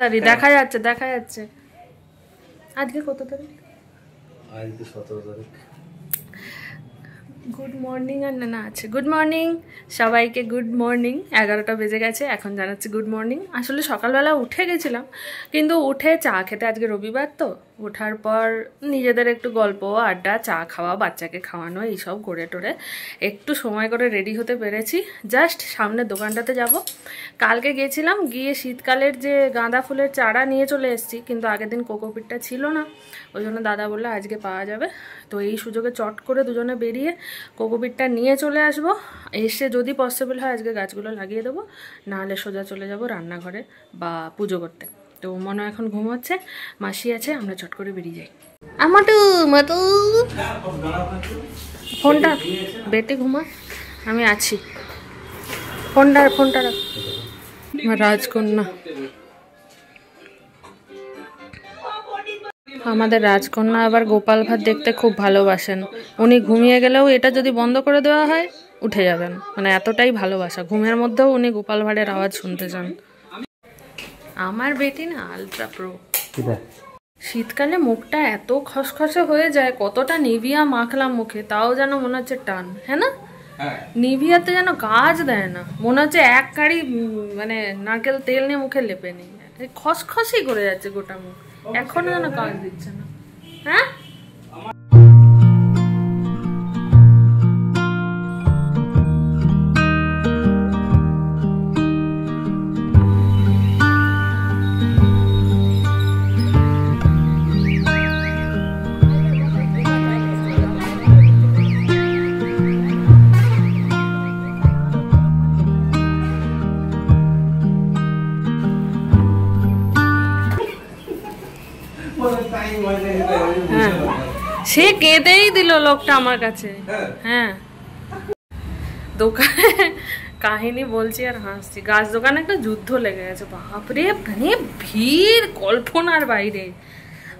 দেখা যাচ্ছে দেখা যাচ্ছে। আজকে কত তারিখ? আজকে 17 তারিখ। গুড মর্নিং আর না আছে গুড মর্নিং সবাইকে, গুড মর্নিং। 11টা বেজে গেছে, এখন জানাচ্ছি গুড মর্নিং। আসলে সকালবেলা উঠে গেছিলাম, কিন্তু উঠে চা খেতে, আজকে রবিবার তো, ওঠার পর নিজেদের একটু গল্প আড্ডা, চা খাওয়া, বাচ্চাকে খাওয়ানো, এইসব করে টোরে একটু সময় করে রেডি হতে পেরেছি। জাস্ট সামনের দোকানটাতে যাব। কালকে গেছিলাম, গিয়ে শীতকালের যে গাঁদা ফুলের চারা নিয়ে চলে এসেছি, কিন্তু আগের দিন কোকোপিটটা ছিল না, ওই জন্য দাদা বললো আজকে পাওয়া যাবে। তো এই সুযোগে চট করে দুজনে বেরিয়ে কোকোপিটটা নিয়ে চলে আসবো। এসে যদি পসিবল হয় আজকে গাছগুলো লাগিয়ে দেবো, নাহলে সোজা চলে যাব রান্নাঘরে বা পুজো করতে। তো মনে এখন ঘুমোচ্ছে, মাসি আছে, আমরা চট করে বেরিয়ে যাই। আমাটু মাটু ফোনটা বেটে ঘুমা, আমি আছি। ফোনটা রাখ। রাজকন্যা, আমাদের রাজকন্যা আবার গোপাল ভাঁড় দেখতে খুব ভালোবাসেন। উনি ঘুমিয়ে গেলেও এটা যদি বন্ধ করে দেওয়া হয় উঠে যাবেন, মানে এতটাই ভালোবাসা। ঘুমের মধ্যেও উনি গোপাল ভাঁড়ের আওয়াজ শুনতে চান। আমার বেটি না আলট্রা প্রো। শীতকালে মুখটা এত খসখসে হয়ে যায়, কতটা নিভিয়া মাখলাম মুখে, তাও যেন মনে হচ্ছে টান, হ্যাঁ না? নিভিয়াতে যেন কাজ দেয় না, মনে হচ্ছে এক কাঁড়ি মানে নারকেল তেল নিয়ে মুখে লেপে নিই, খসখসি করে যাচ্ছে গোটা মুখ, এখনো যেন কাজ দিচ্ছে না। হ্যাঁ সে কেঁদেই দিল লোকটা আমার কাছে। হ্যাঁ দোকানে কাহিনী বলছি আর হাসছি। গাছ দোকানে একটা যুদ্ধ লেগে গেছে, বাপরে মানে ভিড় কল্পনার বাইরে।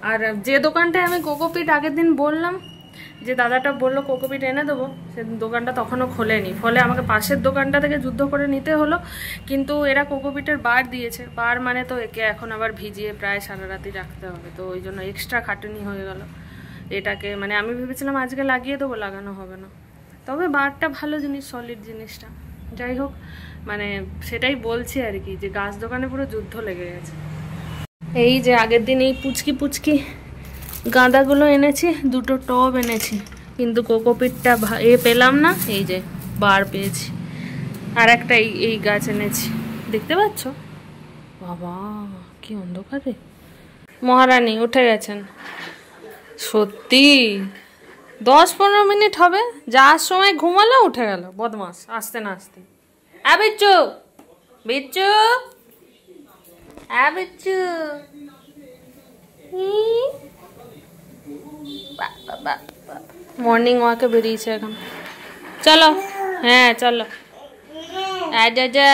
আর যে দোকানটায় আমি কোকোপিট আগের দিন বললাম, যে দাদাটা বললো কোকোপিট এনে দেবো, সে দোকানটা তখনও খোলেনি, ফলে আমাকে পাশের দোকানটা থেকে যুদ্ধ করে নিতে হলো। কিন্তু এরা কোকোপিটের বার দিয়েছে, বার মানে তো একে এখন আবার ভিজিয়ে প্রায় সারা রাতি রাখতে হবে, তো ওই জন্য এক্সট্রা খাটুনি হয়ে গেল এটাকে। মানে আমি ভেবেছিলাম আজকে লাগিয়ে দেবো, লাগানো হবে না। তবে বারটা ভালো জিনিস, সলিড জিনিসটা। যাই হোক, মানে সেটাই বলছি আর কি, যে গাছ দোকানে পুরো যুদ্ধ লেগে গেছে। এই যে আগের দিন এই পুচকি পুচকি গাঁদাগুলো এনেছি, দুটো টব এনেছি, কিন্তু কোকোপিটটা পেলাম না। এই যে বার পেয়েছি, আর একটা এই গাছ এনেছি, দেখতে পাচ্ছ? বাবা কি অন্ধকারে! মহারানী উঠে গেছেন সত্যি, 10-15 মিনিট হবে, যাওয়ার সময় ঘুমালো, উঠে গেল বদমাস আসতে না আসতে। বিচ্ছু বিচ্ছু বিচ্ছু, মর্নিং ওয়াকে বেরিয়েছে এখন। চলো, হ্যাঁ চলো। যা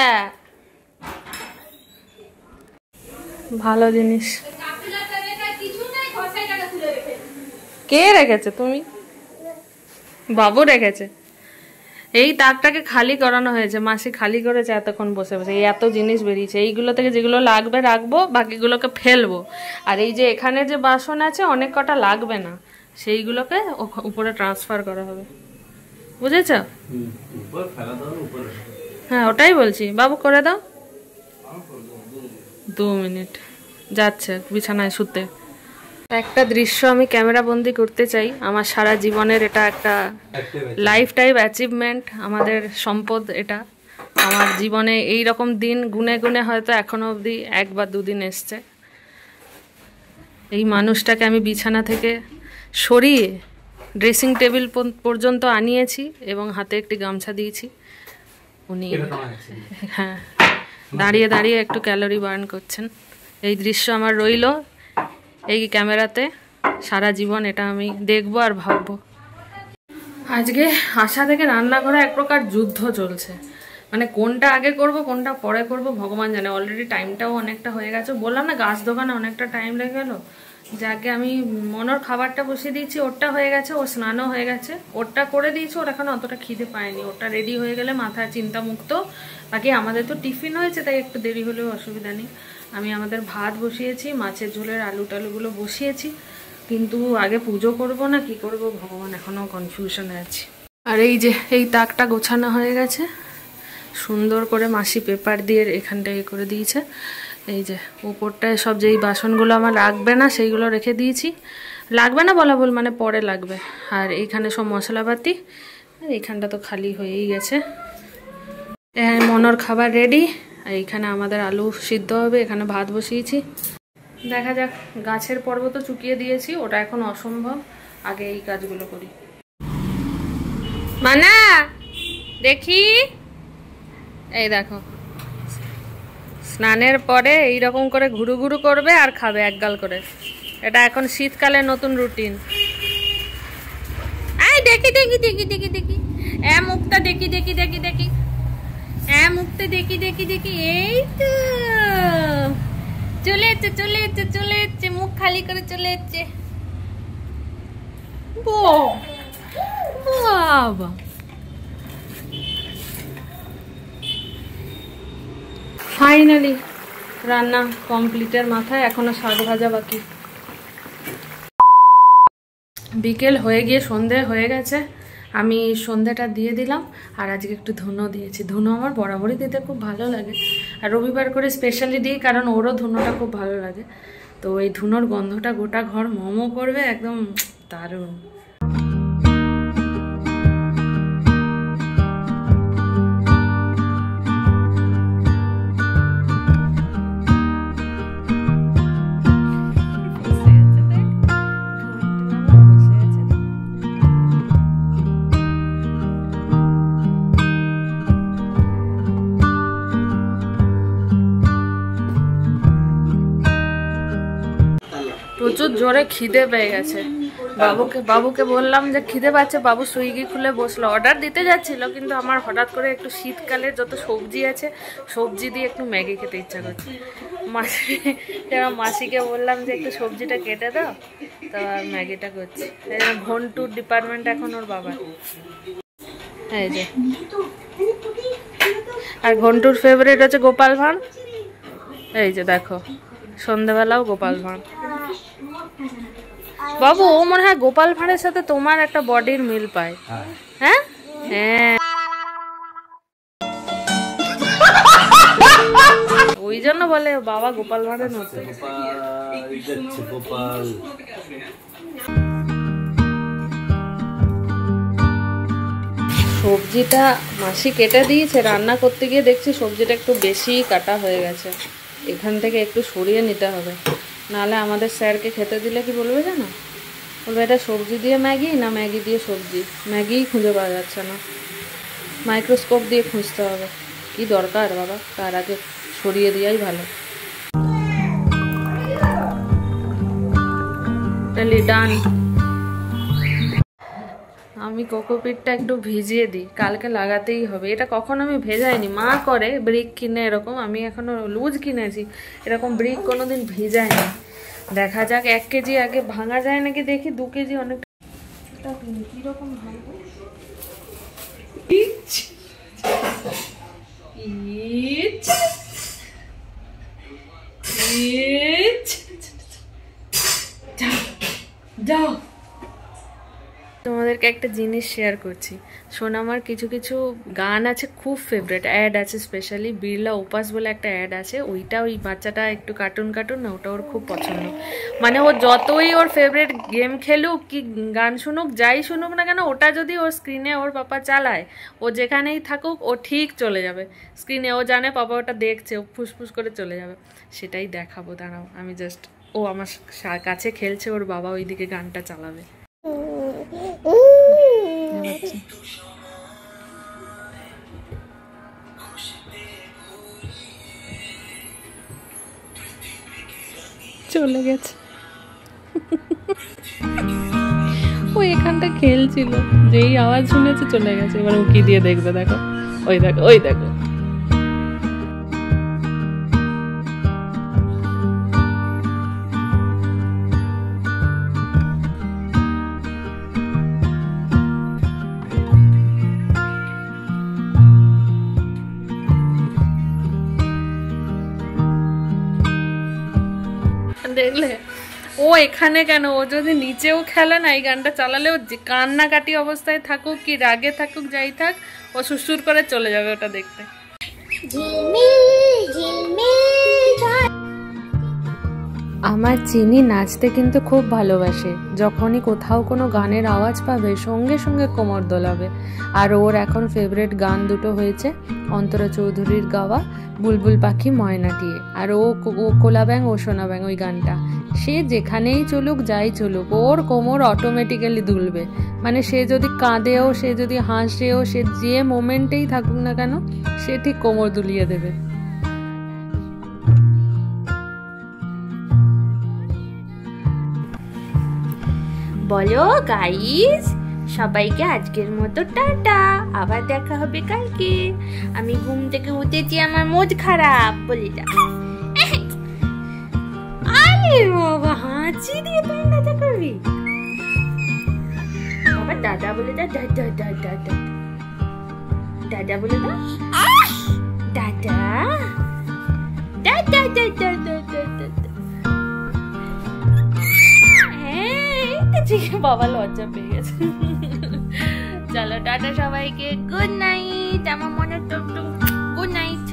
ভালো জিনিস। কে রেখেছে? তুমি? বাবু রেখেছে। এই তাকটাকে খালি করানো হয়েছে, মাসি খালি করেছে এতক্ষণ বসে বসে। এই এত জিনিস বেরিয়েছে, এইগুলো থেকে যেগুলো লাগবে রাখবো, বাকিগুলোকে ফেলবো। আর এই যে এখানে যে বাসন আছে অনেক কটা লাগবে না, সেইগুলোকে উপরে ট্রান্সফার করা হবে, বুঝেছ? হ্যাঁ ওটাই বলছি, বাবু করে দাও। 2 মিনিট যাচ্ছে বিছানায় শুতে। একটা দৃশ্য আমি ক্যামেরা বন্দি করতে চাই, আমার সারা জীবনের এটা একটা লাইফ টাইম অ্যাচিভমেন্ট, আমাদের সম্পদ এটা। আমার জীবনে এই রকম দিন গুনে গুনে হয়তো এখনো অবধি 1 বা 2 দিন এসছে। এই মানুষটাকে আমি বিছানা থেকে সরিয়ে ড্রেসিং টেবিল পর্যন্ত আনিয়েছি এবং হাতে একটি গামছা দিয়েছি। উনি হ্যাঁ দাঁড়িয়ে দাঁড়িয়ে একটু ক্যালোরি বার্ন করছেন। এই দৃশ্য আমার রইল এই ক্যামেরাতে, সারা জীবন এটা আমি দেখবো আর ভাববো। আজকে আসা থেকে রান্নাঘরে এক প্রকার যুদ্ধ চলছে, মানে কোনটা আগে করব কোনটা পরে করব ভগবান জানে। অলরেডি টাইমটাও অনেকটা হয়ে গেছে, বললাম না গাছ দোকানে অনেকটা টাইম লেগে গেল। যাকে আমি মনোর খাবারটা বসিয়ে দিয়েছি, ওরটা হয়ে গেছে, ওর স্নানও হয়ে গেছে, ওরটা করে দিয়েছি, ওর এখন অতটা খিদে পায়নি, ওরটা রেডি হয়ে গেলে মাথায় চিন্তা মুক্ত। বাকি আমাদের তো টিফিন হয়েছে, তাই একটু দেরি হলেও অসুবিধা নেই। আমি আমাদের ভাত বসিয়েছি, মাছের ঝোলের আলু টালুগুলো বসিয়েছি, কিন্তু আগে পুজো করব না কি করব ভগবান, এখনও কনফিউশনে আছি। আর এই যে এই তাকটা গোছানো হয়ে গেছে, সুন্দর করে মাসি পেপার দিয়ে এখানটায় করে দিয়েছে। এই যে উপরটায় সব যেই বাসনগুলো আমার লাগবে না সেইগুলো রেখে দিয়েছি, লাগবে না বলা ভুল, মানে পরে লাগবে। আর এইখানে সব মশলাপাতি, আর এইখানটা তো খালি হয়েই গেছে। মনোর খাবার রেডি, আর এইখানে আমাদের আলু সিদ্ধ হবে, এখানে ভাত বসিয়েছি। দেখা যাক, গাছের পর্ব তো চুকিয়ে দিয়েছি, ওটা এখন অসম্ভব, আগে এই কাজগুলো করি। মানা দেখি, এই দেখো স্নানের পরে এইরকম করে ঘুরু ঘুরু করবে আর খাবে একগাল করে, এটা এখন শীতকালের নতুন রুটিন। আই দেখি দেখি দেখি দেখি দেখি, মুখটা দেখি দেখি দেখি দেখি, মুখটা দেখি দেখি দেখি, এই তো চলে এসছে চলে এসছে চলে এসছে, মুখ খালি করে চলে এসছে। বাবা ফাইনালি রান্না কমপ্লিটের মাথায়, এখনো শাক ভাজা বাকি। বিকেল হয়ে গিয়ে সন্ধে হয়ে গেছে, আমি সন্ধেটা দিয়ে দিলাম। আর আজকে একটু ধুনো দিয়েছি, ধুনো আমার বরাবরই দিতে খুব ভালো লাগে, আর রবিবার করে স্পেশালি দিই কারণ ওরও ধুনোটা খুব ভালো লাগে। তো এই ধুনোর গন্ধটা গোটা ঘর মোমো করবে, একদম দারুণ। প্রচুর জোরে খিদে পেয়ে গেছে, বাবুকে বললাম যে খিদে পাচ্ছে, বাবু সুইগি খুলে বসলো, অর্ডার দিতে যাচ্ছিল, কিন্তু আমার হঠাৎ করে একটু শীতকালের যত সবজি আছে সবজি দিয়ে একটু ম্যাগি খেতে ইচ্ছা করছে। মাসিকে বললাম যে একটু সবজিটা কেটে দাও, তো ম্যাগিটা করছি। ঘন্টুর ডিপার্টমেন্ট এখন ওর বাবা, এই যে। আর ঘন্টুর ফেভারিট হচ্ছে গোপাল ভাঁড়, এই যে দেখো সন্ধ্যাবেলাও গোপাল ভাঁড়। বাবু ও মনে হয় গোপাল ভাঁড়ের সাথে তোমার একটা বডির মিল পায়। হ্যাঁ হ্যাঁ, ওই জন্য বলে বাবা গোপাল ভাঁড়ের মতো। সবজিটা মাসি কেটে দিয়েছে, রান্না করতে গিয়ে দেখছি সবজিটা একটু বেশি কাটা হয়ে গেছে, এখান থেকে একটু সরিয়ে নিতে হবে, নাহলে আমাদের স্যারকে খেতে দিলে কি বলবে জানো, বলবে এটা সবজি দিয়ে ম্যাগি না ম্যাগি দিয়ে সবজি, ম্যাগিই খুঁজে পাওয়া যাচ্ছে না, মাইক্রোস্কোপ দিয়ে খুঁজতে হবে। কি দরকার বাবা, তার আগে সরিয়ে দেওয়াই ভালো। ডান, আমি কোকোপিটটা একটু ভিজিয়ে দিই, কালকে লাগাতেই হবে। এটা কখন আমি ভেজাইনি, মা করে ব্রিক কিনে এরকম, আমি এখনো লুজ কিনেছি, এরকম ব্রিক কোনোদিন ভিজাইনি। দেখা যাক 1 কেজি আগে ভাঙা যায় নাকি, দেখি 2 কেজি অনেক কিরকম ভাঙবো। যাও, তোমাদেরকে একটা জিনিস শেয়ার করছি। সোনামার কিছু কিছু গান আছে খুব ফেভারিট, অ্যাড আছে স্পেশালি বিড়লা উপাস বলে একটা অ্যাড আছে, ওইটা ওই বাচ্চাটা একটু কার্টুন না, ওটা ওর খুব পছন্দ। মানে ও যতই ওর ফেভারিট গেম খেলুক কি গান শুনুক, যাই শুনুক না কেন, ওটা যদি ওর স্ক্রিনে ওর পাপা চালায়, ও যেখানেই থাকুক ও ঠিক চলে যাবে স্ক্রিনে, ও জানে পাপা ওটা দেখছে, ও ফুসফুস করে চলে যাবে। সেটাই দেখাবো, দাঁড়াও আমি জাস্ট, ও আমার কাছে খেলছে, ওর বাবা ওইদিকে গানটা চালাবে। চলে গেছে, ও এখানটা খেলছিল, যেই আওয়াজ শুনেছে চলে গেছে, এবার উকি দিয়ে দেখবে, দেখো ওই দেখো ওই দেখো। দেখলে ও এখানে কেন, ও যদি নিচেও খেলে না এই গানটা চালালে ও কান্নাকাটি অবস্থায় থাকুক কি রাগে থাকুক যাই থাক, ও সুসুর করে চলে যাবে ওটা দেখতে। আমার চিনি নাচতে কিন্তু খুব ভালোবাসে, যখনই কোথাও কোনো গানের আওয়াজ পাবে সঙ্গে সঙ্গে কোমর দোলাবে। আর ওর এখন ফেভারিট গান দুটো হয়েছে, অন্তরা চৌধুরীর গাওয়া বুলবুল পাখি ময়নাটিয়ে, আর ও কোলা ব্যাং ও সোনা ব্যাং ওই গানটা। সে যেখানেই চলুক যাই চলুক ওর কোমর অটোমেটিক্যালি দুলবে, মানে সে যদি কাঁদেও সে যদি হাসেও সে যে মোমেন্টেই থাকুক না কেন সে ঠিক কোমর দুলিয়ে দেবে। বলো গাইস, সবাইকে আজকের মতো টাটা, আবার দেখা হবে কালকে। আমি ঘুম থেকে উঠেছি, আমার মুড খারাপ বলি যা। আরে বাবা হাঁচি দিয়ে তুই দাদা করবি, বাবা দাদা বলে দা, দাদা দাদা দাদা দাদা বলে দা, দাদা দাদা দাদা দাদা। বাবা লজ্জা পেয়ে গেছে। চলো টাটা সবাইকে, গুড নাইট। আমার মনে তো গুড নাইট।